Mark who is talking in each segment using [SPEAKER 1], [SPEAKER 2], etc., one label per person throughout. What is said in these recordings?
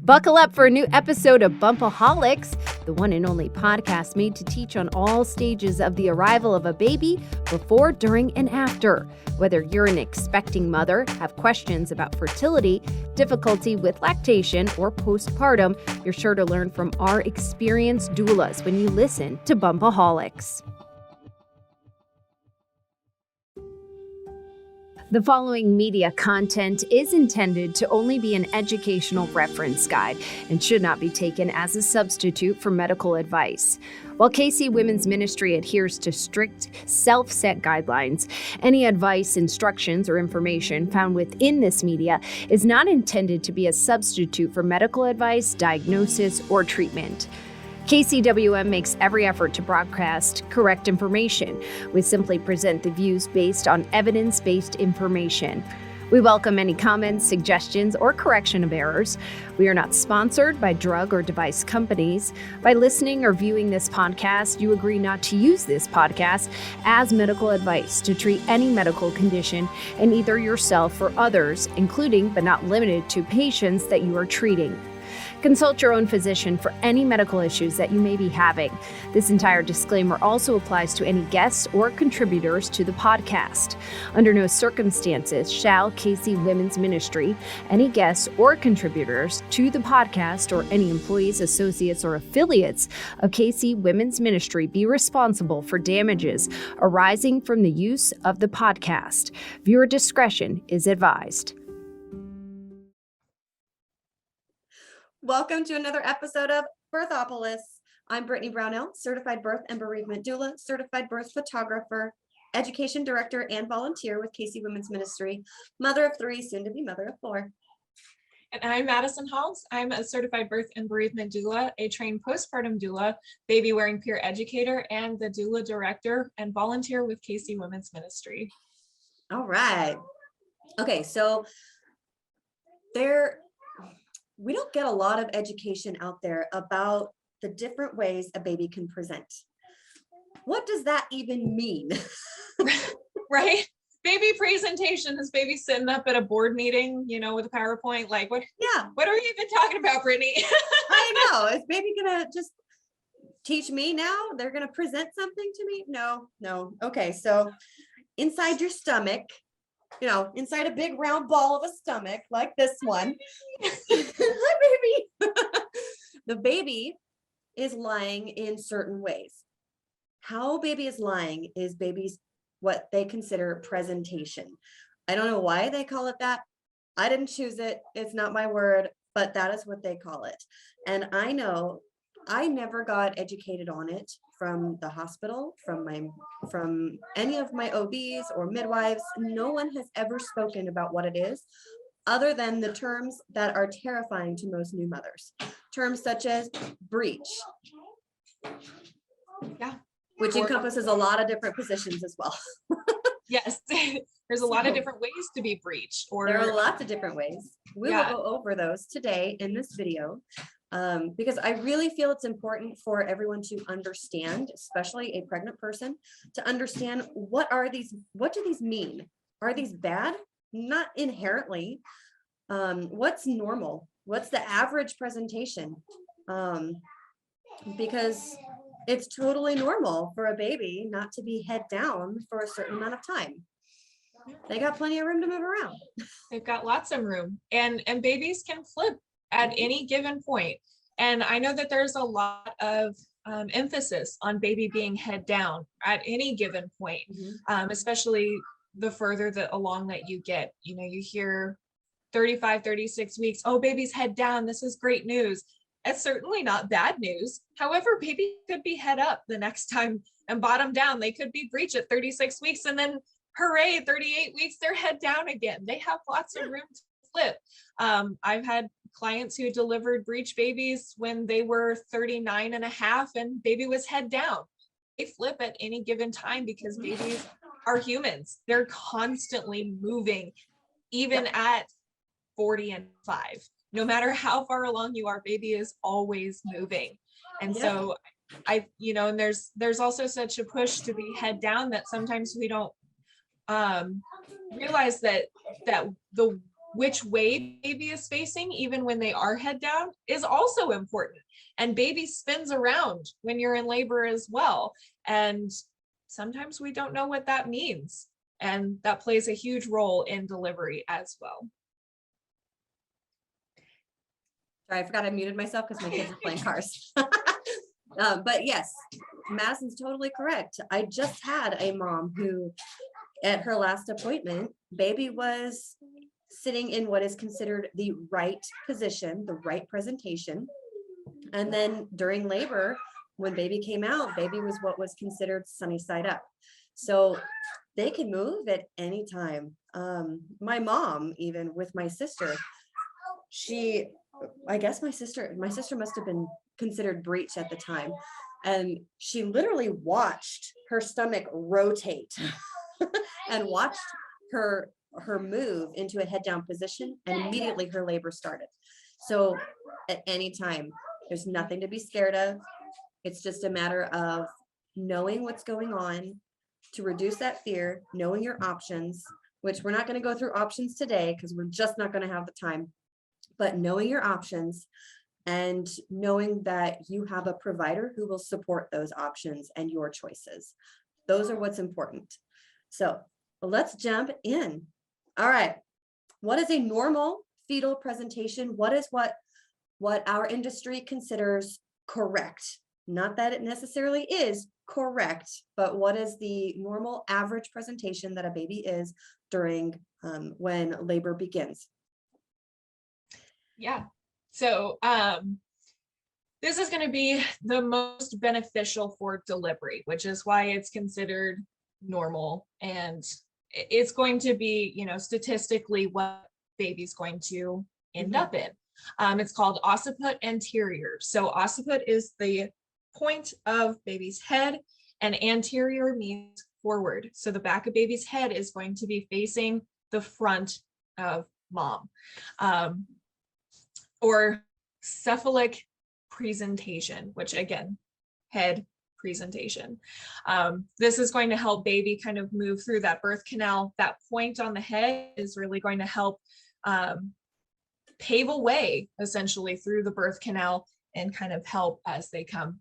[SPEAKER 1] Buckle up for a new episode of Bumpaholics, the one and only podcast made to teach on all stages of the arrival of a baby, before, during, and after. Whether you're an expecting mother, have questions about fertility, difficulty with lactation, or postpartum, you're sure to learn from our experienced doulas when you listen to Bumpaholics. The following media content is intended to only be an educational reference guide and should not be taken as a substitute for medical advice. While KC Women's Ministry adheres to strict self-set guidelines, any advice, instructions, or information found within this media is not intended to be a substitute for medical advice, diagnosis, or treatment. KCWM makes every effort to broadcast correct information. We simply present the views based on evidence-based information. We welcome any comments, suggestions, or correction of errors. We are not sponsored by drug or device companies. By listening or viewing this podcast, you agree not to use this podcast as medical advice to treat any medical condition in either yourself or others, including but not limited to patients that you are treating. Consult your own physician for any medical issues that you may be having. This entire disclaimer also applies to any guests or contributors to the podcast. Under no circumstances shall KC Women's Ministry, any guests or contributors to the podcast, or any employees, associates, or affiliates of KC Women's Ministry be responsible for damages arising from the use of the podcast. Viewer discretion is advised.
[SPEAKER 2] Welcome to another episode of Birthopolis. I'm Brittany Brownell, certified birth and bereavement doula, certified birth photographer, education director, and volunteer with KC Women's Ministry, mother of three, soon to be mother of four.
[SPEAKER 3] And I'm Madison Halls. I'm a certified birth and bereavement doula, a trained postpartum doula, baby wearing peer educator, and the doula director and volunteer with KC Women's Ministry.
[SPEAKER 2] All right. Okay, so we don't get a lot of education out there about the different ways a baby can present. What does that even mean?
[SPEAKER 3] Right? Baby presentation is baby sitting up at a board meeting, with a PowerPoint. Like, what?
[SPEAKER 2] Yeah.
[SPEAKER 3] What are we even talking about, Brittany?
[SPEAKER 2] I know. Is baby gonna just teach me now? They're gonna present something to me? No. Okay, so inside your stomach, inside a big round ball of a stomach like this one. Hi, baby. The baby is lying in certain ways. How baby is lying is baby's what they consider presentation. I don't know why they call it that. I didn't choose it. It's not my word, but that is what they call it. And I know I never got educated on it from the hospital, from any of my OBs or midwives. No one has ever spoken about what it is, other than the terms that are terrifying to most new mothers. Terms such as breech.
[SPEAKER 3] Yeah.
[SPEAKER 2] Which encompasses a lot of different positions as well.
[SPEAKER 3] Yes. There's a lot of different ways to be breech.
[SPEAKER 2] There are lots of different ways. We will go over those today in this video. Because I really feel it's important for everyone to understand, especially a pregnant person, to understand what do these mean? Are these bad? Not inherently. What's normal? What's the average presentation? Because it's totally normal for a baby not to be head down for a certain amount of time. They got plenty of room to move around.
[SPEAKER 3] They've got lots of room, and babies can flip at any given point. And I know that there's a lot of emphasis on baby being head down at any given point, especially the further along that you get. You hear 35, 36 weeks, oh, baby's head down. This is great news. It's certainly not bad news. However, baby could be head up the next time and bottom down. They could be breech at 36 weeks and then hooray, 38 weeks, they're head down again. They have lots of room to flip. I've had clients who delivered breech babies when they were 39 and a half and baby was head down. They flip at any given time because babies are humans. They're constantly moving, even at 40 and 5. No matter how far along you are, baby is always moving. And so and there's also such a push to be head down that sometimes we don't realize that the which way baby is facing, even when they are head down, is also important. And baby spins around when you're in labor as well. And sometimes we don't know what that means. And that plays a huge role in delivery as well.
[SPEAKER 2] Sorry, I forgot I muted myself because my kids are playing cars. But yes, Madison's totally correct. I just had a mom who, at her last appointment, baby was sitting in what is considered the right position, the right presentation. And then during labor, when baby came out, baby was what was considered sunny side up. So they can move at any time. My mom, even with my sister, I guess my sister must have been considered breech at the time. And she literally watched her stomach rotate and watched her move into a head down position, and immediately her labor started. So at any time, there's nothing to be scared of. It's just a matter of knowing what's going on to reduce that fear, knowing your options, which we're not going to go through options today because we're just not going to have the time, but knowing your options and knowing that you have a provider who will support those options and your choices. Those are what's important. So let's jump in. All right. What is a normal fetal presentation? What is what our industry considers correct? Not that it necessarily is correct, but what is the normal average presentation that a baby is during when labor begins?
[SPEAKER 3] Yeah. So this is going to be the most beneficial for delivery, which is why it's considered normal, and it's going to be, you know, statistically what baby's going to end up in. It's called Occiput Anterior. So occiput is the point of baby's head, and anterior means forward. So the back of baby's head is going to be facing the front of mom. Or cephalic presentation, which again, head presentation. This is going to help baby kind of move through that birth canal. That point on the head is really going to help pave a way essentially through the birth canal and kind of help as they come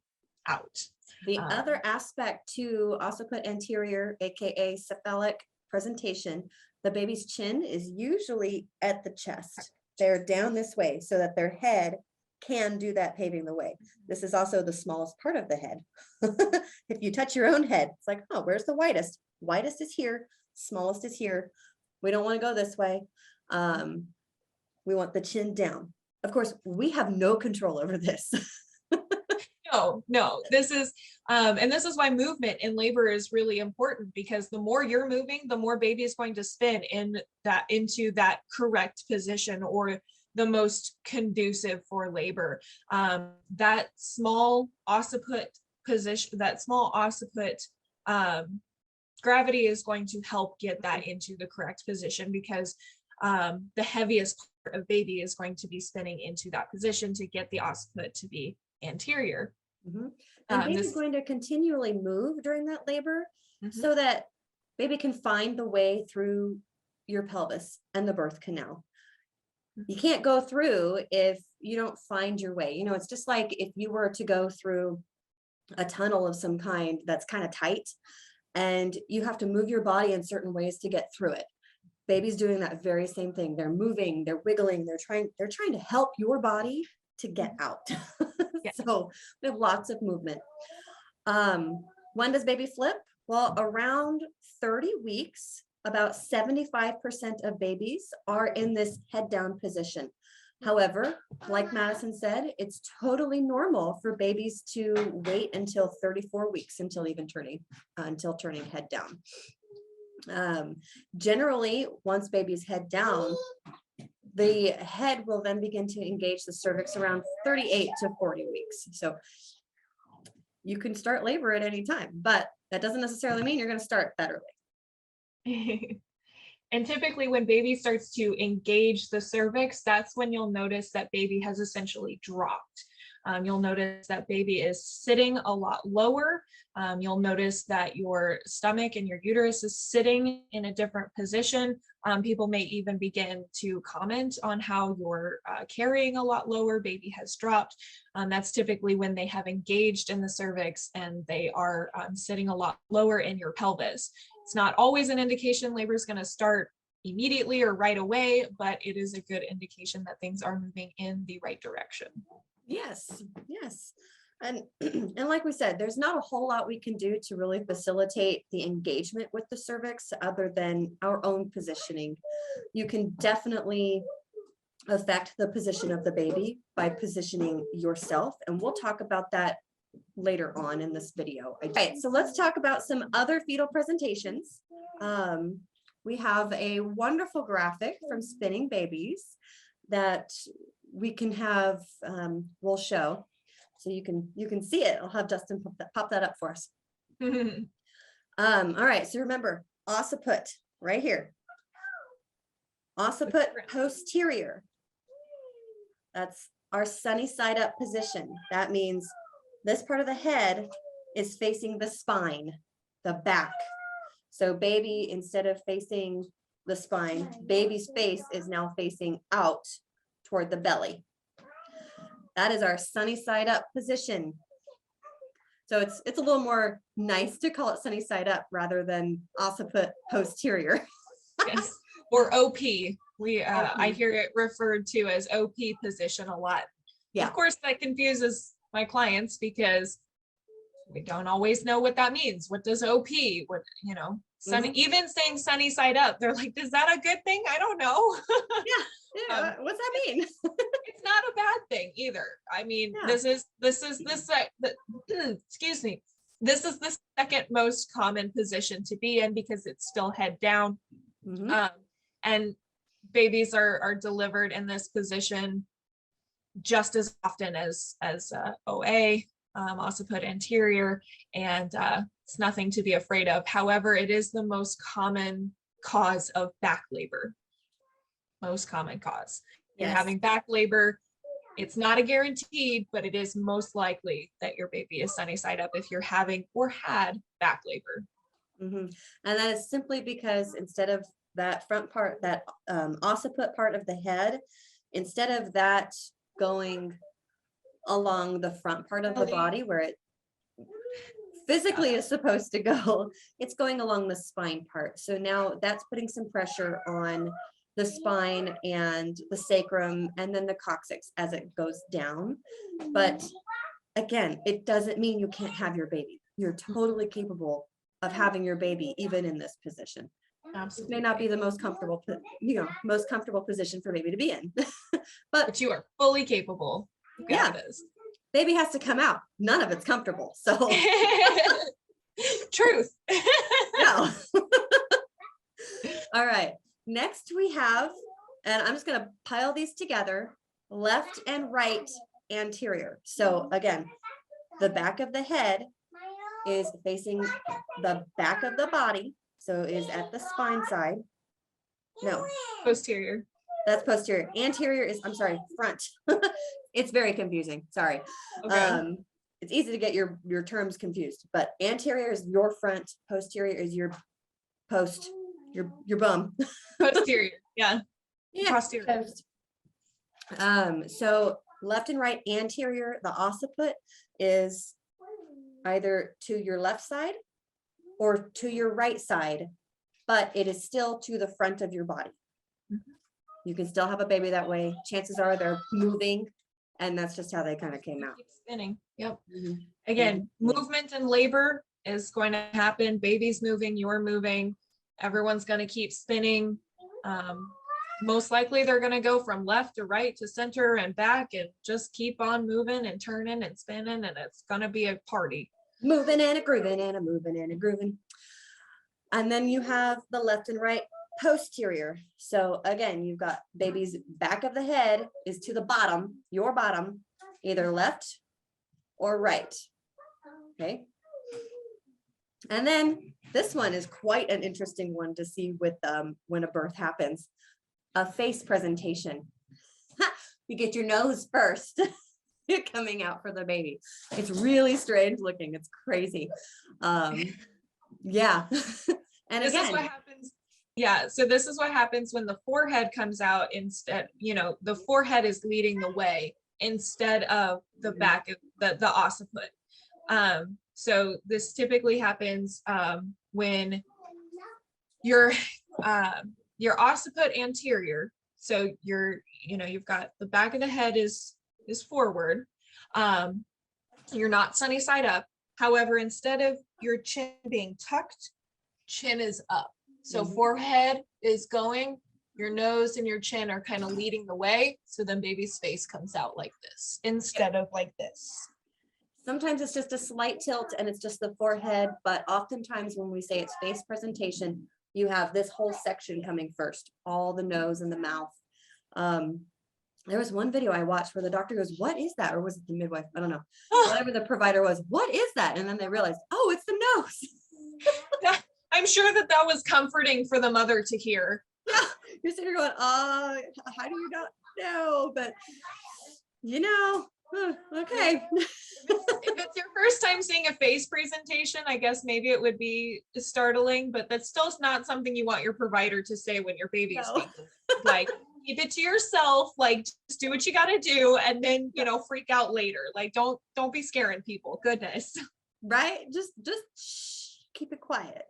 [SPEAKER 3] out.
[SPEAKER 2] The other aspect to occiput anterior, aka cephalic presentation, the baby's chin is usually at the chest. They're down this way so that their head can do that paving the way. This is also the smallest part of the head. If you touch your own head, it's like, oh, where's the widest? Widest is here, smallest is here. We don't want to go this way. We want the chin down. Of course, we have no control over this.
[SPEAKER 3] No, this is, and this is why movement in labor is really important, because the more you're moving, the more baby is going to spin into that correct position or the most conducive for labor. That small occiput position, that small occiput gravity is going to help get that into the correct position, because the heaviest part of baby is going to be spinning into that position to get the occiput to be anterior.
[SPEAKER 2] And baby's going to continually move during that labor so that baby can find the way through your pelvis and the birth canal. You can't go through if you don't find your way. You know, it's just like if you were to go through a tunnel of some kind that's kind of tight and you have to move your body in certain ways to get through it. Baby's doing that very same thing. They're moving, they're wiggling, they're trying to help your body to get out.
[SPEAKER 3] Yeah.
[SPEAKER 2] So we have lots of movement. When does baby flip? Well, around 30 weeks, about 75% of babies are in this head down position. However, like Madison said, it's totally normal for babies to wait until 34 weeks until turning head down. Generally, once baby's head down, the head will then begin to engage the cervix around 38 to 40 weeks. So you can start labor at any time, but that doesn't necessarily mean you're going to start that early.
[SPEAKER 3] And typically when baby starts to engage the cervix, that's when you'll notice that baby has essentially dropped. You'll notice that baby is sitting a lot lower. You'll notice that your stomach and your uterus is sitting in a different position. People may even begin to comment on how you're carrying a lot lower, baby has dropped. That's typically when they have engaged in the cervix and they are sitting a lot lower in your pelvis. It's not always an indication labor is going to start immediately or right away, but it is a good indication that things are moving in the right direction.
[SPEAKER 2] Yes, yes. And like we said, there's not a whole lot we can do to really facilitate the engagement with the cervix other than our own positioning. You can definitely affect the position of the baby by positioning yourself, and we'll talk about that later on in this video. All right, so let's talk about some other fetal presentations. We have a wonderful graphic from Spinning Babies that we can have, we'll show. So you can see it. I'll have Justin pop that up for us. All right, so remember, occiput right here. Occiput posterior. That's our sunny side up position. That means this part of the head is facing the spine, the back. So baby, instead of facing the spine, baby's face is now facing out toward the belly. That is our sunny side up position. So it's a little more nice to call it sunny side up rather than occiput posterior.
[SPEAKER 3] Yes, or OP. I hear it referred to as OP position a lot.
[SPEAKER 2] Yeah.
[SPEAKER 3] Of course, that confuses my clients because we don't always know what that means. What does OP? What, sunny, even saying sunny side up, they're like, is that a good thing? I don't know.
[SPEAKER 2] Yeah. What's that mean?
[SPEAKER 3] It's not a bad thing either. I mean, excuse me. This is the second most common position to be in because it's still head down. And babies are delivered in this position just as often as OA, occiput anterior, and it's nothing to be afraid of. However, it is the most common cause of back labor. Most common cause. You're having back labor. It's not a guaranteed, but it is most likely that your baby is sunny side up if you're having or had back labor.
[SPEAKER 2] And that is simply because instead of that front part, that occiput part of the head, instead of that going along the front part of the body where it physically is supposed to go, it's going along the spine part. So now that's putting some pressure on the spine and the sacrum and then the coccyx as it goes down. But again, it doesn't mean you can't have your baby. You're totally capable of having your baby even in this position. Absolutely. It may not be the most comfortable, most comfortable position for baby to be in, but
[SPEAKER 3] you are fully capable.
[SPEAKER 2] Yeah, baby has to come out. None of it's comfortable. So
[SPEAKER 3] truth.
[SPEAKER 2] No. All right. Next we have, and I'm just going to pile these together, left and right anterior. So again, the back of the head is facing the back of the body. So is at the spine side. No.
[SPEAKER 3] Posterior.
[SPEAKER 2] That's posterior. Anterior is, I'm sorry, front. It's very confusing. Sorry.
[SPEAKER 3] Okay.
[SPEAKER 2] It's easy to get your terms confused, but anterior is your front, posterior is your your bum.
[SPEAKER 3] Posterior. Yeah.
[SPEAKER 2] Posterior. Post. So left and right anterior, the occiput is either to your left side or to your right side, but it is still to the front of your body. You can still have a baby that way. Chances are they're moving, and that's just how they kind of came out.
[SPEAKER 3] Keep spinning. Yep. Again, movement and labor is going to happen. Baby's moving, you're moving. Everyone's going to keep spinning. Most likely they're going to go from left to right to center and back and just keep on moving and turning and spinning, and it's going to be a party.
[SPEAKER 2] Moving and a grooving and a moving and a grooving. And then you have the left and right posterior. So again, you've got baby's back of the head is to the bottom, your bottom, either left or right. Okay. And then this one is quite an interesting one to see with when a birth happens. A face presentation. You get your nose first. Coming out for the baby. It's really strange looking. It's crazy. Yeah. And
[SPEAKER 3] this
[SPEAKER 2] again,
[SPEAKER 3] is what happens. Yeah, so this is what happens when the forehead comes out instead, the forehead is leading the way instead of the back of the occiput. So this typically happens when your occiput anterior, so you've got the back of the head is forward. You're not sunny side up. However, instead of your chin being tucked, chin is up. So forehead is going, your nose and your chin are kind of leading the way. So then baby's face comes out like this instead of like this.
[SPEAKER 2] Sometimes it's just a slight tilt and it's just the forehead, but oftentimes when we say it's face presentation, you have this whole section coming first, all the nose and the mouth. There was one video I watched where the doctor goes, "What is that?" Or was it the midwife? I don't know. Whatever the provider was, "What is that?" And then they realized, oh, it's the nose.
[SPEAKER 3] I'm sure that was comforting for the mother to hear.
[SPEAKER 2] Yeah, you're sitting here going, how do you not know? But okay.
[SPEAKER 3] If it's your first time seeing a face presentation, I guess maybe it would be startling, but that's still not something you want your provider to say when your baby is speaking. Like, keep it to yourself, like just do what you got to do, and then freak out later. Like, don't be scaring people. Goodness.
[SPEAKER 2] Right? Just shh, keep it quiet.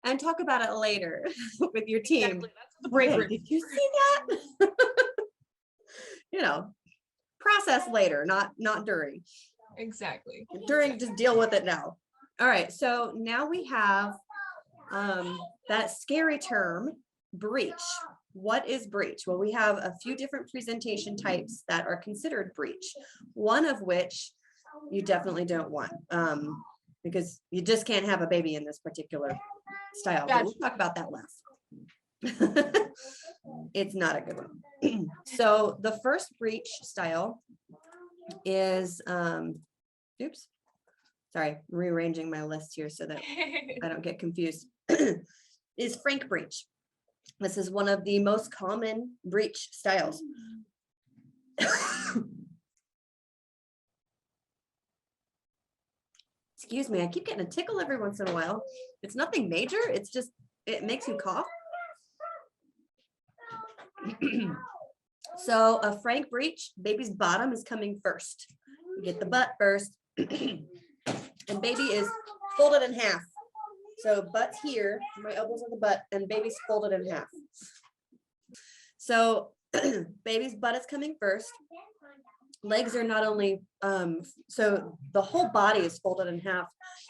[SPEAKER 2] And talk about it later with your team.
[SPEAKER 3] Exactly. That's what the break room.
[SPEAKER 2] Did you see that? Process later, not during.
[SPEAKER 3] Exactly.
[SPEAKER 2] During, just deal with it now. All right, so now we have that scary term, breech. What is breech? Well, we have a few different presentation types that are considered breech, one of which you definitely don't want, because you just can't have a baby in this particular style. But we'll talk about that last. It's not a good one. So the first breech style is, oops, sorry, rearranging my list here so that I don't get confused, is frank breech. This is one of the most common breech styles. Excuse me, I keep getting a tickle every once in a while. It's nothing major, it's just, it makes you cough. So a frank breech, baby's bottom is coming first. You get the butt first, and baby is folded in half. So butt's here, my elbows on the butt, and baby's folded in half. So baby's butt is coming first. Legs are not only, so the whole body is folded in half.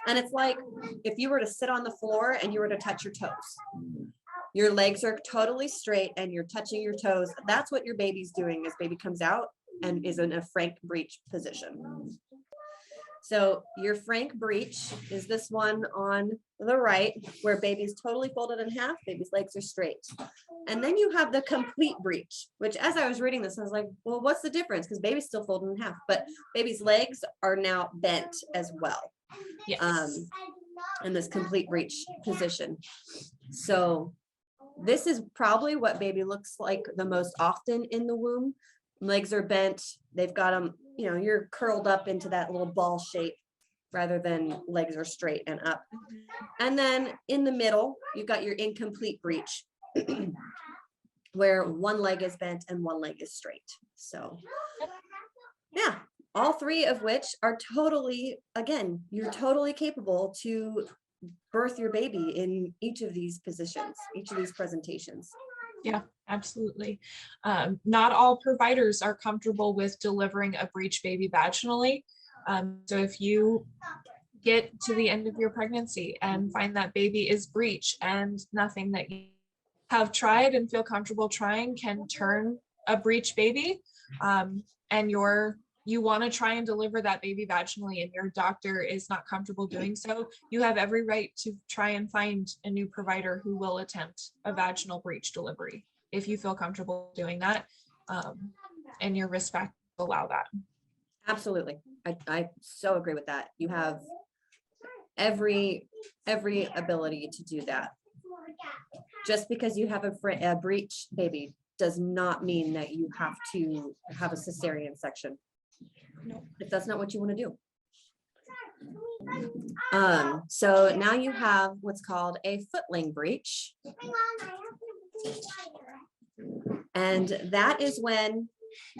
[SPEAKER 2] And it's like if you were to sit on the floor and you were to touch your toes. Your legs are totally straight and you're touching your toes. That's what your baby's doing as baby comes out and is in a frank breech position. So your frank breech is this one on the right where baby's totally folded in half, baby's legs are straight. And then you have the complete breech, which as I was reading this, I was like, well, what's the difference? Because baby's still folded in half, but baby's legs are now bent as well.
[SPEAKER 3] Yes.
[SPEAKER 2] In this complete breech position. So this is probably what baby looks like the most often in the womb. Legs are bent. They've got them, you're curled up into that little ball shape rather than legs are straight and up. And then in the middle, you've got your incomplete breech where one leg is bent and one leg is straight. So yeah, all three of which are totally, again, you're totally capable to birth your baby in each of these positions, each of these presentations.
[SPEAKER 3] Yeah, absolutely. Not all providers are comfortable with delivering a breech baby vaginally. So if you get to the end of your pregnancy and find that baby is breech and nothing that you have tried and feel comfortable trying can turn a breech baby, and you want to try and deliver that baby vaginally and your doctor is not comfortable doing so, you have every right to try and find a new provider who will attempt a vaginal breech delivery if you feel comfortable doing that, and your risk factors allow that.
[SPEAKER 2] Absolutely. I so agree with that. You have every ability to do that. Just because you have a breech baby does not mean that you have to have a cesarean section.
[SPEAKER 3] No.
[SPEAKER 2] If that's not what you want to do. So now you have what's called a footling breech. And that is when,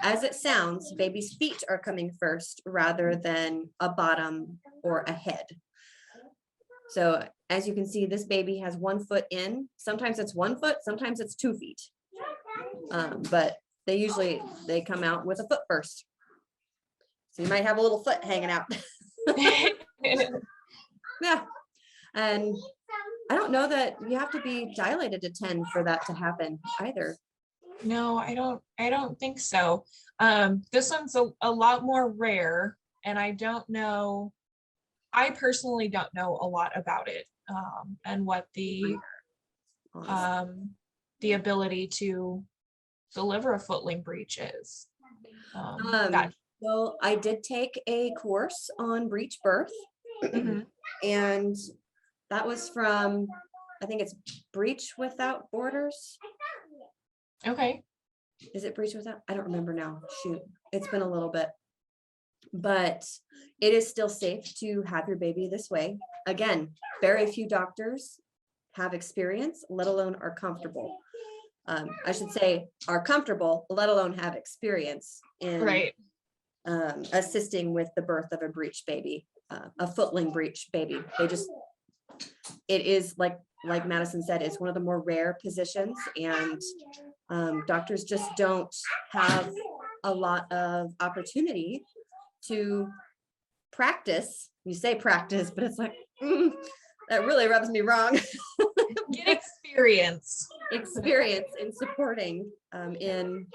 [SPEAKER 2] as it sounds, baby's feet are coming first rather than a bottom or a head. So as you can see, this baby has 1 foot in. Sometimes it's 1 foot, sometimes it's 2 feet. But they come out with a foot first. So you might have a little foot hanging out. Yeah. And I don't know that you have to be dilated to 10 for that to happen either.
[SPEAKER 3] No, I don't think so. This one's a lot more rare, and I personally don't know a lot about it, and what the ability to deliver a footling breech is.
[SPEAKER 2] Well, I did take a course on breech birth, and that was from, I think it's Breech Without Borders.
[SPEAKER 3] Okay.
[SPEAKER 2] Is it Breech Without? I don't remember now. Shoot, it's been a little bit. But it is still safe to have your baby this way. Again, very few doctors have experience, let alone are comfortable. I should say are comfortable, let alone have experience in assisting with the birth of a breech baby, a footling breech baby. It is like Madison said, it's one of the more rare positions, and doctors just don't have a lot of opportunity to practice. You say practice, but it's like, that really rubs me wrong.
[SPEAKER 3] Get experience
[SPEAKER 2] In supporting in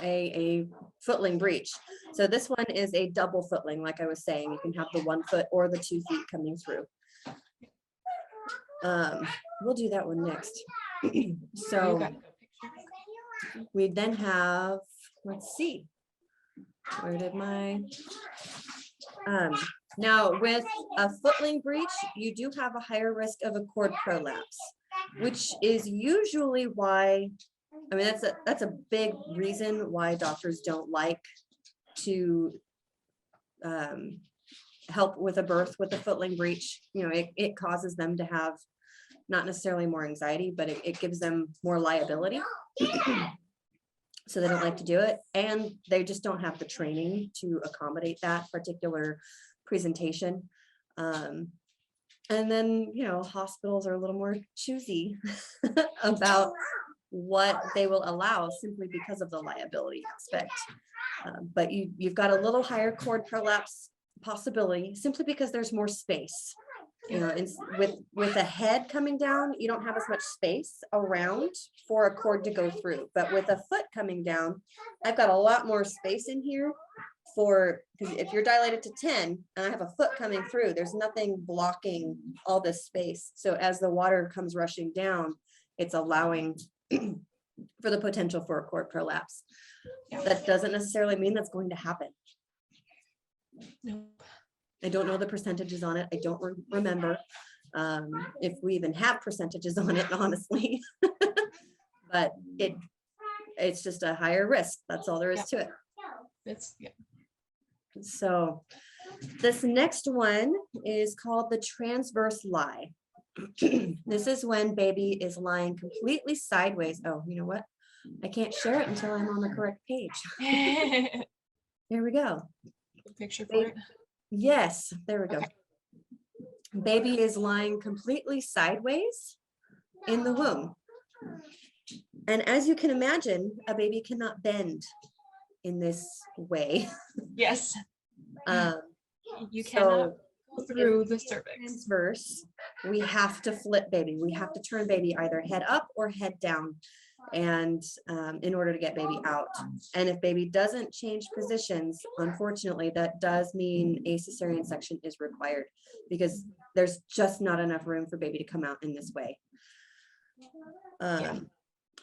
[SPEAKER 2] a footling breech. So this one is a double footling, like I was saying. You can have the 1 foot or the 2 feet coming through. We'll do that one next. So we then have, let's see, where did my now with a footling breech, you do have a higher risk of a cord prolapse, which is usually why, I mean, that's a big reason why doctors don't like to help with a birth with a footling breech. You know, it causes them to have not necessarily more anxiety, but it gives them more liability. So they don't like to do it, and they just don't have the training to accommodate that particular presentation. And then, you know, hospitals are a little more choosy about what they will allow simply because of the liability aspect. But you've got a little higher cord prolapse possibility simply because there's more space. You know, with a head coming down, you don't have as much space around for a cord to go through. But with a foot coming down, I've got a lot more space in here because if you're dilated to 10 and I have a foot coming through, there's nothing blocking all this space. So as the water comes rushing down, it's allowing for the potential for a cord prolapse. That doesn't necessarily mean that's going to happen.
[SPEAKER 3] No.
[SPEAKER 2] I don't know the percentages on it. I don't remember if we even have percentages on it, honestly. But it's just a higher risk. That's all there is to it. So this next one is called the Transverse Lie. This is when baby is lying completely sideways. Oh, you know what? I can't share it until I'm on the correct page. Here we go.
[SPEAKER 3] Picture for it.
[SPEAKER 2] Yes, there we go.
[SPEAKER 3] Okay.
[SPEAKER 2] Baby is lying completely sideways in the womb. And as you can imagine, a baby cannot bend in this way.
[SPEAKER 3] Yes. You
[SPEAKER 2] So
[SPEAKER 3] cannot go through the cervix.
[SPEAKER 2] Transverse, we have to flip baby. We have to turn baby either head up or head down, and in order to get baby out. And if baby doesn't change positions, unfortunately, that does mean a cesarean section is required, because there's just not enough room for baby to come out in this way.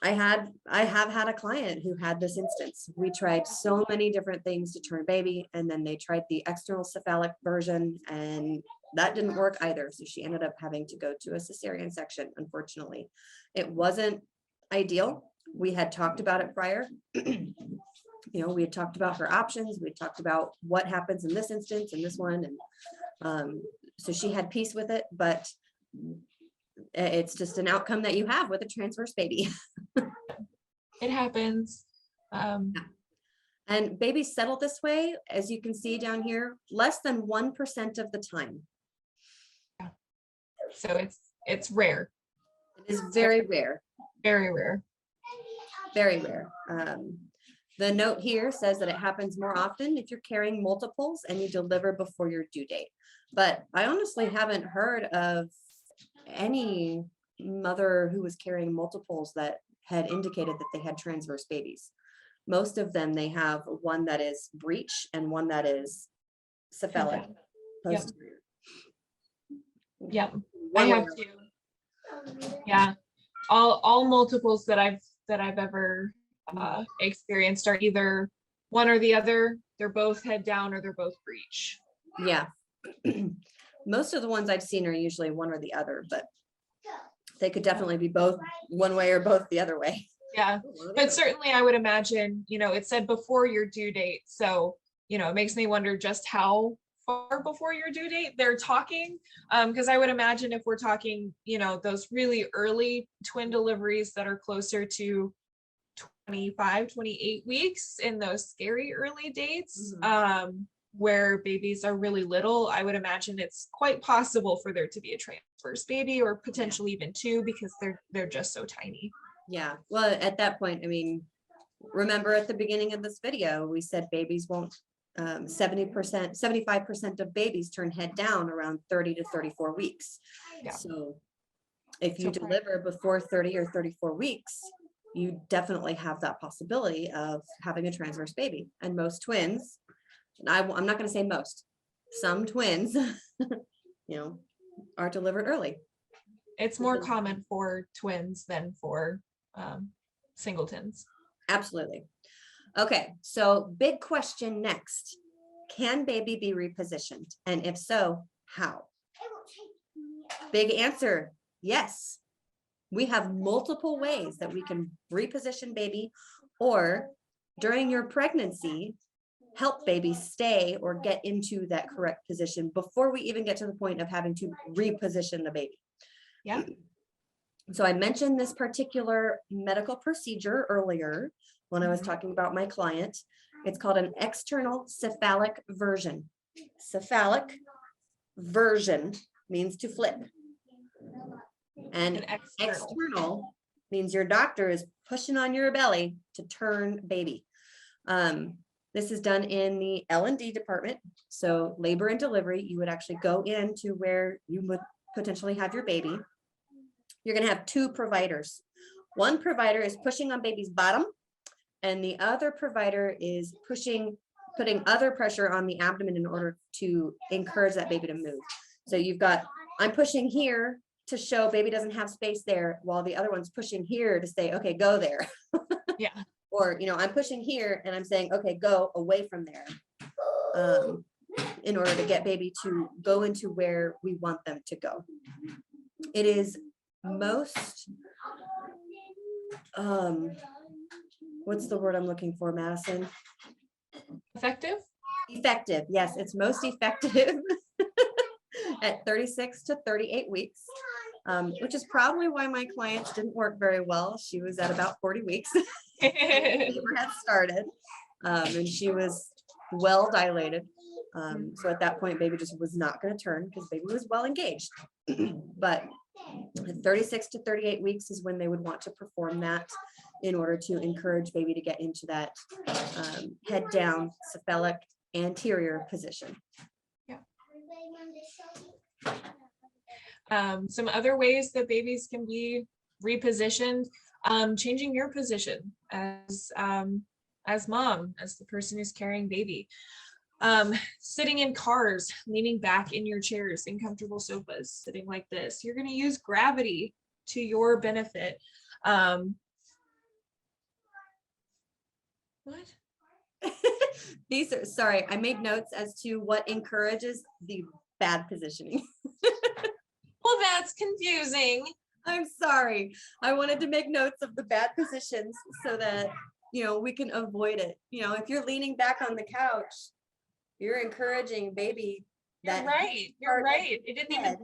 [SPEAKER 2] I have had a client who had this instance. We tried so many different things to turn baby, and then they tried the external cephalic version, and that didn't work either. So she ended up having to go to a cesarean section, unfortunately. It wasn't ideal. We had talked about it prior. we had talked about her options. We had talked about what happens in this instance and this one. And so she had peace with it, but it's just an outcome that you have with a transverse baby.
[SPEAKER 3] It happens.
[SPEAKER 2] And babies settle this way, as you can see down here, less than 1% of the time.
[SPEAKER 3] So it's rare.
[SPEAKER 2] It is very rare.
[SPEAKER 3] Very rare.
[SPEAKER 2] Very rare. The note here says that it happens more often if you're carrying multiples and you deliver before your due date. But I honestly haven't heard of any mother who was carrying multiples that had indicated that they had transverse babies. Most of them, they have one that is breech and one that is cephalic.
[SPEAKER 3] Yep.
[SPEAKER 2] Posterior.
[SPEAKER 3] Yep. I have two. Yeah. All multiples that I've ever experienced are either one or the other. They're both head down or they're both breech.
[SPEAKER 2] Yeah. Most of the ones I've seen are usually one or the other, but they could definitely be both one way or both the other way.
[SPEAKER 3] Yeah, but certainly I would imagine, it said before your due date. So, it makes me wonder just how far before your due date they're talking. Because I would imagine if we're talking, those really early twin deliveries that are closer to 25, 28 weeks in those scary early dates, where babies are really little, I would imagine it's quite possible for there to be a transverse baby or potentially even two, because they're just so tiny.
[SPEAKER 2] Yeah, well, at that point, remember at the beginning of this video, we said babies won't, 70%, 75% of babies turn head down around 30 to 34 weeks.
[SPEAKER 3] Yeah.
[SPEAKER 2] So if you deliver before 30 or 34 weeks, you definitely have that possibility of having a transverse baby. And most twins, and I'm not going to say most, some twins, are delivered early.
[SPEAKER 3] It's more common for twins than for singletons.
[SPEAKER 2] Absolutely. Okay, so big question next. Can baby be repositioned? And if so, how? Big answer, yes. We have multiple ways that we can reposition baby, or during your pregnancy, help baby stay or get into that correct position before we even get to the point of having to reposition the baby.
[SPEAKER 3] Yeah.
[SPEAKER 2] So I mentioned this particular medical procedure earlier when I was talking about my client. It's called an external cephalic version. Cephalic version means to flip. And external means your doctor is pushing on your belly to turn baby. This is done in the L&D department. So labor and delivery, you would actually go into where you would potentially have your baby. You're going to have two providers. One provider is pushing on baby's bottom, and the other provider is putting other pressure on the abdomen in order to encourage that baby to move. So you've got, I'm pushing here to show baby doesn't have space there, while the other one's pushing here to say, okay, go there.
[SPEAKER 3] Yeah.
[SPEAKER 2] Or, I'm pushing here and I'm saying, okay, go away from there, in order to get baby to go into where we want them to go. It is most, what's the word I'm looking for, Madison?
[SPEAKER 3] Effective?
[SPEAKER 2] Effective, yes, it's most effective at 36 to 38 weeks, which is probably why my clients didn't work very well. She was at about 40 weeks. Labor had started, and she was well dilated. So at that point, baby just was not going to turn because baby was well engaged. But 36 to 38 weeks is when they would want to perform that in order to encourage baby to get into that head down cephalic anterior position.
[SPEAKER 3] Yeah. Some other ways that babies can be repositioned, changing your position as mom, as the person who's carrying baby. Sitting in cars, leaning back in your chairs, in comfortable sofas, sitting like this. You're going to use gravity to your benefit. What?
[SPEAKER 2] These are, sorry, I made notes as to what encourages the bad positioning.
[SPEAKER 3] Well, that's confusing.
[SPEAKER 2] I'm sorry. I wanted to make notes of the bad positions so that we can avoid it. If you're leaning back on the couch, you're encouraging baby
[SPEAKER 3] You're
[SPEAKER 2] that
[SPEAKER 3] right. You're
[SPEAKER 2] part of
[SPEAKER 3] right. It didn't even.
[SPEAKER 2] head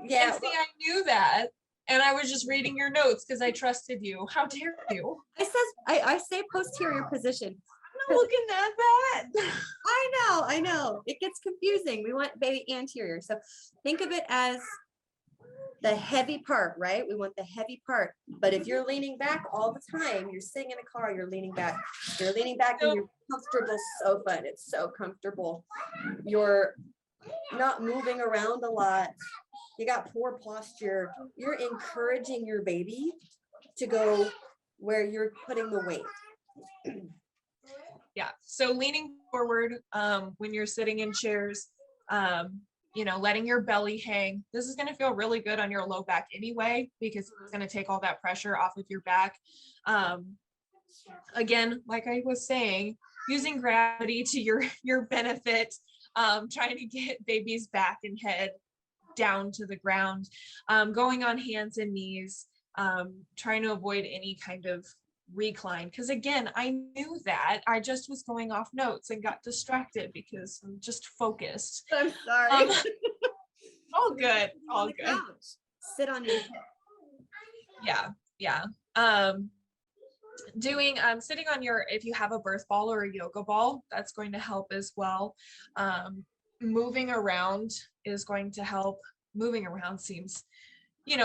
[SPEAKER 2] yeah.
[SPEAKER 3] And see, I knew that, and I was just reading your notes because I trusted you. How dare you?
[SPEAKER 2] I say posterior position.
[SPEAKER 3] I'm not looking at that.
[SPEAKER 2] I know. It gets confusing. We want baby anterior. So think of it as the heavy part, right? We want the heavy part. But if you're leaning back all the time, you're sitting in a car, you're leaning back in your comfortable sofa, and it's so comfortable. You're not moving around a lot. You got poor posture. You're encouraging your baby to go where you're putting the weight.
[SPEAKER 3] Yeah. So leaning forward when you're sitting in chairs, letting your belly hang. This is going to feel really good on your low back anyway, because it's going to take all that pressure off of your back. Again, like I was saying, using gravity to your benefit, trying to get baby's back and head down to the ground, going on hands and knees, trying to avoid any kind of recline, because again, I knew that. I just was going off notes and got distracted because I'm just focused.
[SPEAKER 2] I'm sorry.
[SPEAKER 3] All good. All good.
[SPEAKER 2] Couch. Sit on your hip.
[SPEAKER 3] Yeah. Sitting on if you have a birth ball or a yoga ball, that's going to help as well. Moving around is going to help. Moving around seems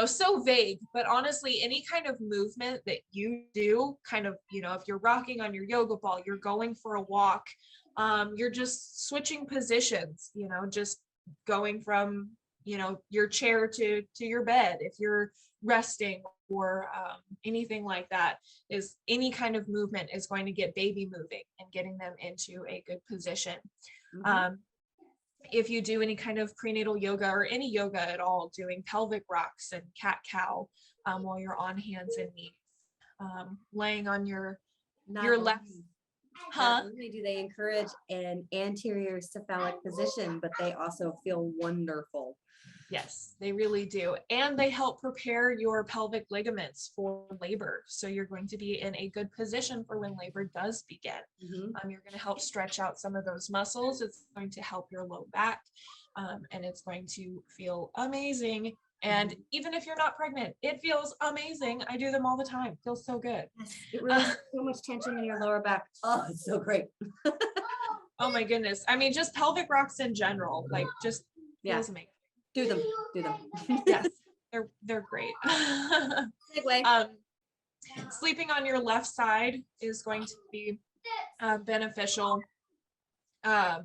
[SPEAKER 3] so vague, but honestly, any kind of movement that you do, kind of, if you're rocking on your yoga ball, you're going for a walk, you're just switching positions, just going from, your chair to your bed, if you're resting, or anything like that, is any kind of movement is going to get baby moving and getting them into a good position. Mm-hmm. If you do any kind of prenatal yoga or any yoga at all, doing pelvic rocks and cat-cow while you're on hands and knees, laying on your left.
[SPEAKER 2] Not only do they encourage an anterior cephalic position, but they also feel wonderful.
[SPEAKER 3] Yes, they really do. And they help prepare your pelvic ligaments for labor. So you're going to be in a good position for when labor does begin. Mm-hmm. You're going to help stretch out some of those muscles. It's going to help your low back, and it's going to feel amazing. And even if you're not pregnant, it feels amazing. I do them all the time. It feels so good.
[SPEAKER 2] Yes, it releases so much tension in your lower back. Oh, it's so great.
[SPEAKER 3] Oh my goodness. I mean, just pelvic rocks in general, like just feels amazing.
[SPEAKER 2] Do them.
[SPEAKER 3] Yes, they're great.
[SPEAKER 2] Segue.
[SPEAKER 3] Sleeping on your left side is going to be beneficial.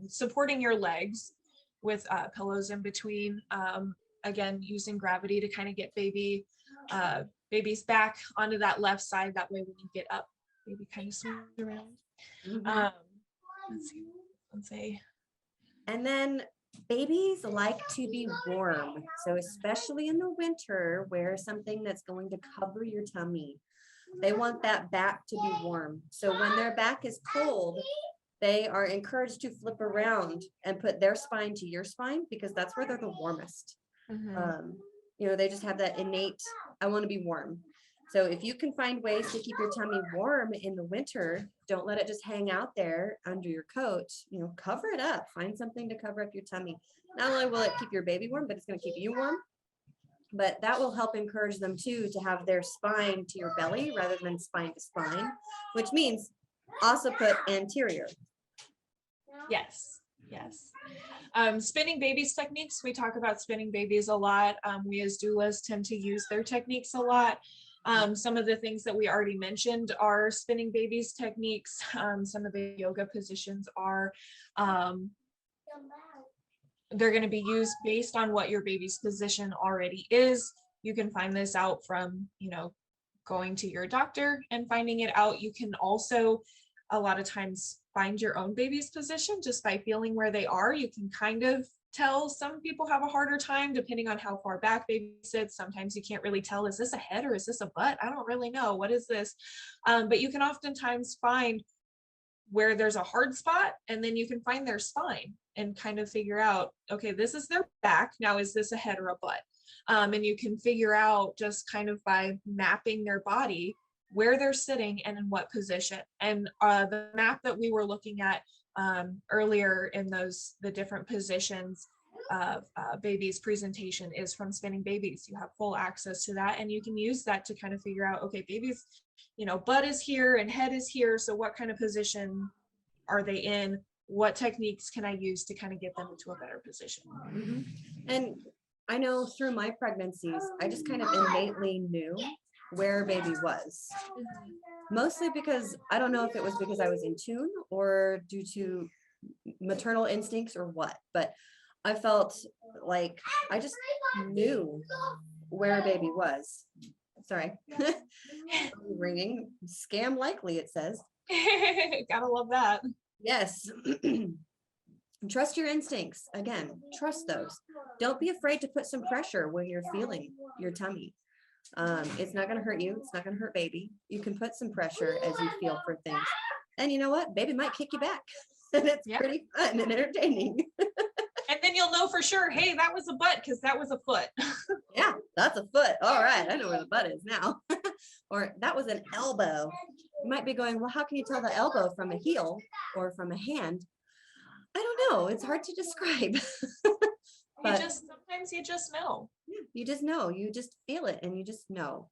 [SPEAKER 3] Supporting your legs with pillows in between. Again, using gravity to kind of get baby's back onto that left side. That way, when you get up, baby kind of swings around. Mm-hmm. Let's see.
[SPEAKER 2] And then babies like to be warm. So especially in the winter, wear something that's going to cover your tummy. They want that back to be warm. So when their back is cold, they are encouraged to flip around and put their spine to your spine, because that's where they're the warmest. Mm-hmm. They just have that innate, I want to be warm. So if you can find ways to keep your tummy warm in the winter, don't let it just hang out there under your coat, cover it up, find something to cover up your tummy. Not only will it keep your baby warm, but it's going to keep you warm, but that will help encourage them too, to have their spine to your belly rather than spine to spine, which means occiput anterior.
[SPEAKER 3] Yes. Spinning babies techniques. We talk about spinning babies a lot. We as doulas tend to use their techniques a lot. Some of the things that we already mentioned are spinning babies techniques. Some of the yoga positions are, they're going to be used based on what your baby's position already is. You can find this out from, going to your doctor and finding it out. You can also, a lot of times, find your own baby's position just by feeling where they are. You can kind of tell. Some people have a harder time depending on how far back baby sits. Sometimes you can't really tell, is this a head or is this a butt? I don't really know. What is this? But you can oftentimes find where there's a hard spot, and then you can find their spine and kind of figure out, okay, this is their back. Now, is this a head or a butt? And you can figure out just kind of by mapping their body, where they're sitting and in what position. And the map that we were looking at earlier in the different positions of baby's presentation is from Spinning Babies. You have full access to that, and you can use that to kind of figure out, okay, baby's, butt is here and head is here. So what kind of position are they in? What techniques can I use to kind of get them into a better position?
[SPEAKER 2] Mm-hmm. And I know through my pregnancies, I just kind of innately knew where baby was. Mostly because I don't know if it was because I was in tune or due to maternal instincts or what, but I felt like I just knew where baby was. Sorry. Ringing. Scam likely, it says.
[SPEAKER 3] Gotta love that.
[SPEAKER 2] Yes. Trust your instincts. Again, trust those. Don't be afraid to put some pressure when you're feeling your tummy. It's not going to hurt you. It's not going to hurt baby. You can put some pressure as you feel for things. And you know what? Baby might kick you back. And it's pretty fun and entertaining.
[SPEAKER 3] And then you'll know for sure, hey, that was a butt because that was a foot.
[SPEAKER 2] Yeah, that's a foot. All right. I know where the butt is now. Or that was an elbow. You might be going, well, how can you tell the elbow from a heel or from a hand? I don't know. It's hard to describe. But
[SPEAKER 3] Sometimes you just know.
[SPEAKER 2] You just know. You just feel it and you just know.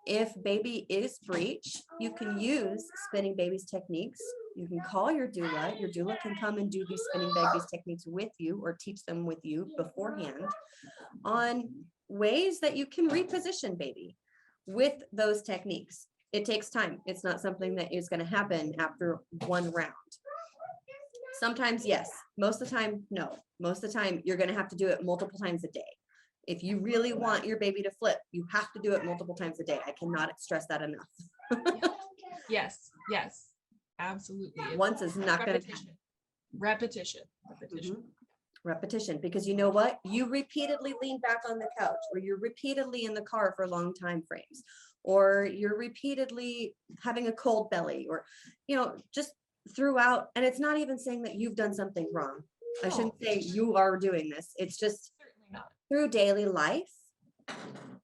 [SPEAKER 2] If baby is breech, you can use Spinning Babies techniques. You can call your doula. Your doula can come and do these Spinning Babies techniques with you or teach them with you beforehand on ways that you can reposition baby with those techniques. It takes time. It's not something that is going to happen after one round. Sometimes, yes. Most of the time, no. Most of the time, you're going to have to do it multiple times a day. If you really want your baby to flip, you have to do it multiple times a day. I cannot stress that enough.
[SPEAKER 3] Yes, absolutely.
[SPEAKER 2] Once is not going to.
[SPEAKER 3] Repetition.
[SPEAKER 2] Mm-hmm. Repetition, because you know what? You repeatedly lean back on the couch, or you're repeatedly in the car for long time frames, or you're repeatedly having a cold belly, or, just throughout. And it's not even saying that you've done something wrong. I shouldn't say you are doing this. It's just through daily life,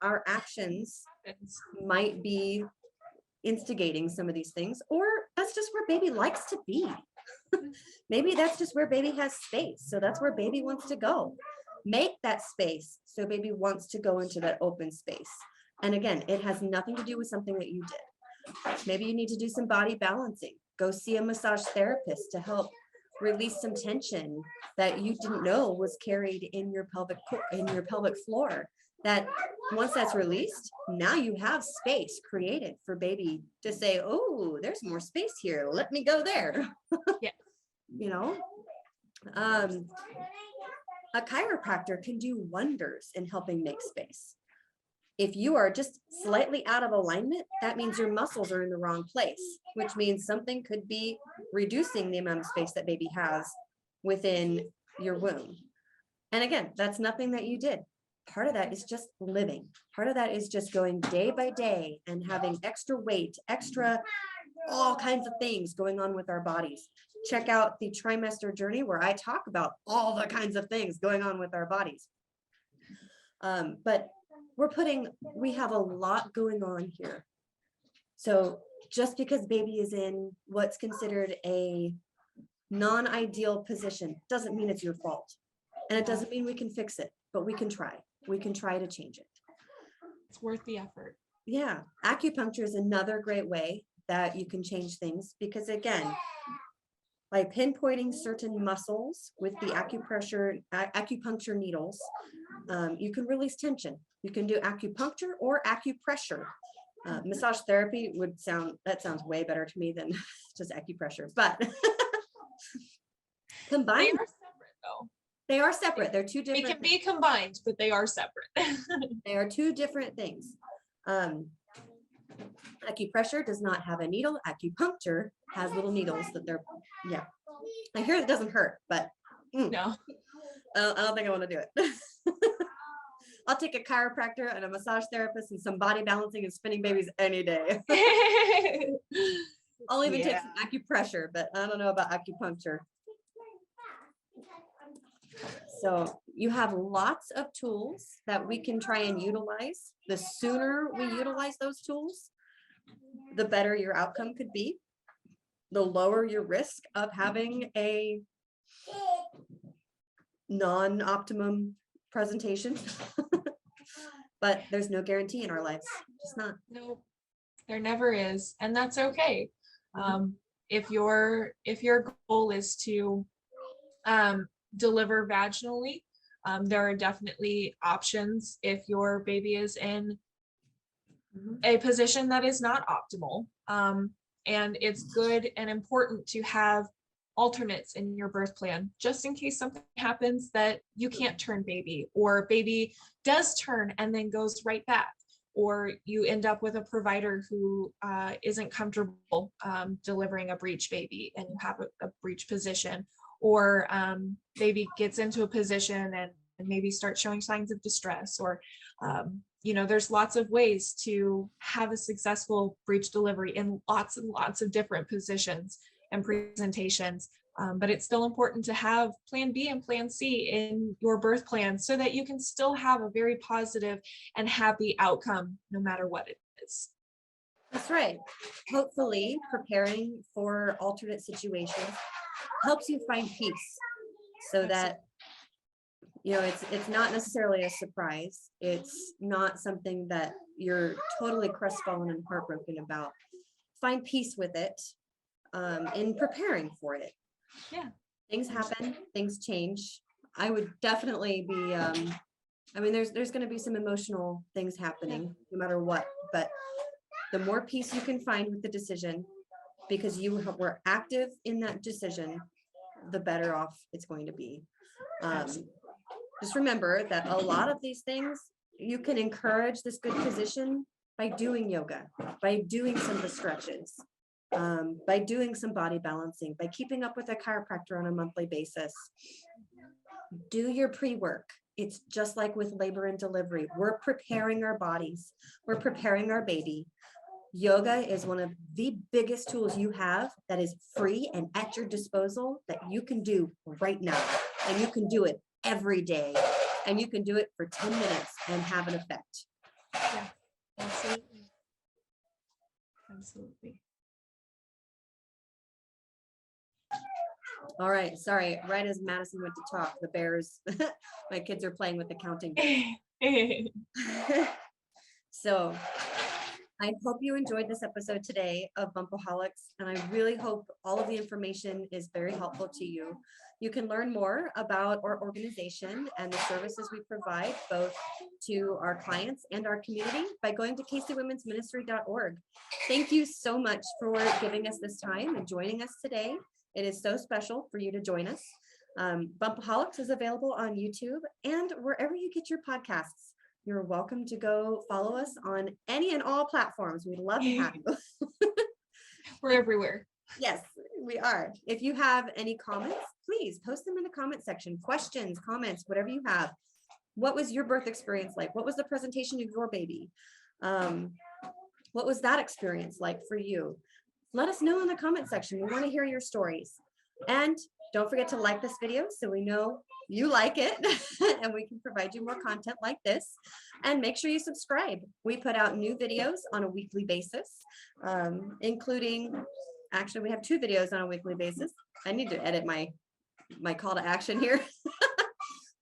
[SPEAKER 2] our actions might be instigating some of these things, or that's just where baby likes to be. Maybe that's just where baby has space. So that's where baby wants to go. Make that space so baby wants to go into that open space. And again, it has nothing to do with something that you did. Maybe you need to do some body balancing. Go see a massage therapist to help release some tension that you didn't know was carried in your pelvic floor. That once that's released, now you have space created for baby to say, oh, there's more space here. Let me go there. Yeah. A chiropractor can do wonders in helping make space. If you are just slightly out of alignment, that means your muscles are in the wrong place, which means something could be reducing the amount of space that baby has within your womb. And again, that's nothing that you did. Part of that is just living. Part of that is just going day by day and having extra weight, all kinds of things going on with our bodies. Check out the trimester journey where I talk about all the kinds of things going on with our bodies. But we have a lot going on here. So just because baby is in what's considered a non-ideal position doesn't mean it's your fault. And it doesn't mean we can fix it, but we can try. We can try to change it.
[SPEAKER 3] It's worth the effort.
[SPEAKER 2] Yeah. Acupuncture is another great way that you can change things, because again, by pinpointing certain muscles with the acupuncture needles, you can release tension. You can do acupuncture or acupressure. Massage therapy sounds way better to me than just acupressure, but combined.
[SPEAKER 3] They are separate though.
[SPEAKER 2] They are separate. They're two different.
[SPEAKER 3] They can be combined, but they are separate.
[SPEAKER 2] They are two different things. Acupressure does not have a needle. Acupuncture has little needles that I hear it doesn't hurt, but
[SPEAKER 3] no,
[SPEAKER 2] I don't think I want to do it. I'll take a chiropractor and a massage therapist and some body balancing and Spinning Babies any day. I'll even take some acupressure, but I don't know about acupuncture. So You have lots of tools that we can try and utilize. The sooner we utilize those tools, the better your outcome could be, the lower your risk of having a non-optimum presentation. But there's no guarantee in our lives, just not.
[SPEAKER 3] No, there never is, and that's okay. If your goal is to deliver vaginally, there are definitely options if your baby is in a position that is not optimal. And it's good and important to have alternates in your birth plan, just in case something happens that you can't turn baby, or baby does turn and then goes right back, or you end up with a provider who isn't comfortable delivering a breech baby and you have a breech position, or baby gets into a position and maybe starts showing signs of distress, or there's lots of ways to have a successful breech delivery in lots and lots of different positions and presentations. But it's still important to have plan B and plan C in your birth plan so that you can still have a very positive and happy outcome no matter what it is.
[SPEAKER 2] That's right. Hopefully, preparing for alternate situations helps you find peace so that it's not necessarily a surprise. It's not something that you're totally crestfallen and heartbroken about. Find peace with it in preparing for it.
[SPEAKER 3] Yeah.
[SPEAKER 2] Things happen, things change. I would definitely be, there's going to be some emotional things happening no matter what, but the more peace you can find with the decision, because you were active in that decision, the better off it's going to be. Just remember that a lot of these things, you can encourage this good position by doing yoga, by doing some of the stretches, by doing some body balancing, by keeping up with a chiropractor on a monthly basis. Do your pre-work. It's just like with labor and delivery. We're preparing our bodies. We're preparing our baby. Yoga is one of the biggest tools you have that is free and at your disposal that you can do right now. And you can do it every day. And you can do it for 10 minutes and have an effect.
[SPEAKER 3] Yeah, absolutely. Absolutely.
[SPEAKER 2] All right. Sorry. Right as Madison went to talk, the bears, my kids are playing with the counting. So I hope you enjoyed this episode today of Bumpaholics, and I really hope all of the information is very helpful to you. You can learn more about our organization and the services we provide both to our clients and our community by going to kcwomensministry.org. Thank you so much for giving us this time and joining us today. It is so special for you to join us. Bumpaholics is available on YouTube and wherever you get your podcasts. You're welcome to go follow us on any and all platforms. We'd love to have you.
[SPEAKER 3] We're everywhere.
[SPEAKER 2] Yes, we are. If you have any comments, please post them in the comment section. Questions, comments, whatever you have. What was your birth experience like? What was the presentation of your baby? What was that experience like for you? Let us know in the comment section. We want to hear your stories. And don't forget to like this video so we know you like it and we can provide you more content like this. And make sure you subscribe. We put out new videos on a weekly basis, including, actually we have 2 videos on a weekly basis. I need to edit my call to action here.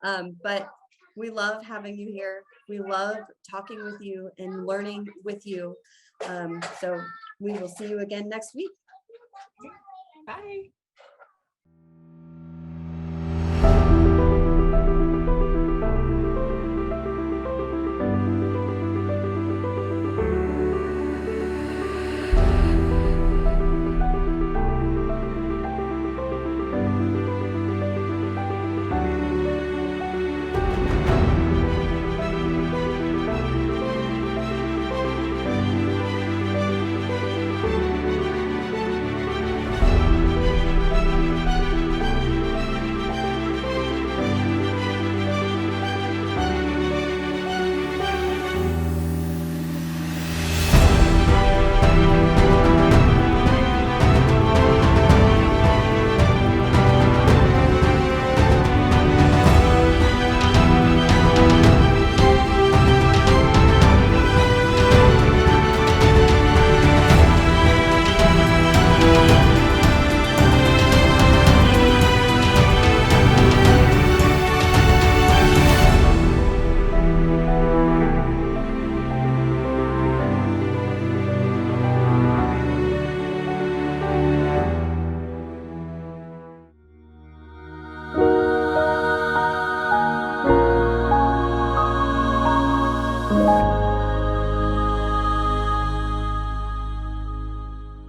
[SPEAKER 2] But we love having you here. We love talking with you and learning with you. So we will see you again next week.
[SPEAKER 3] Bye.
[SPEAKER 1] you.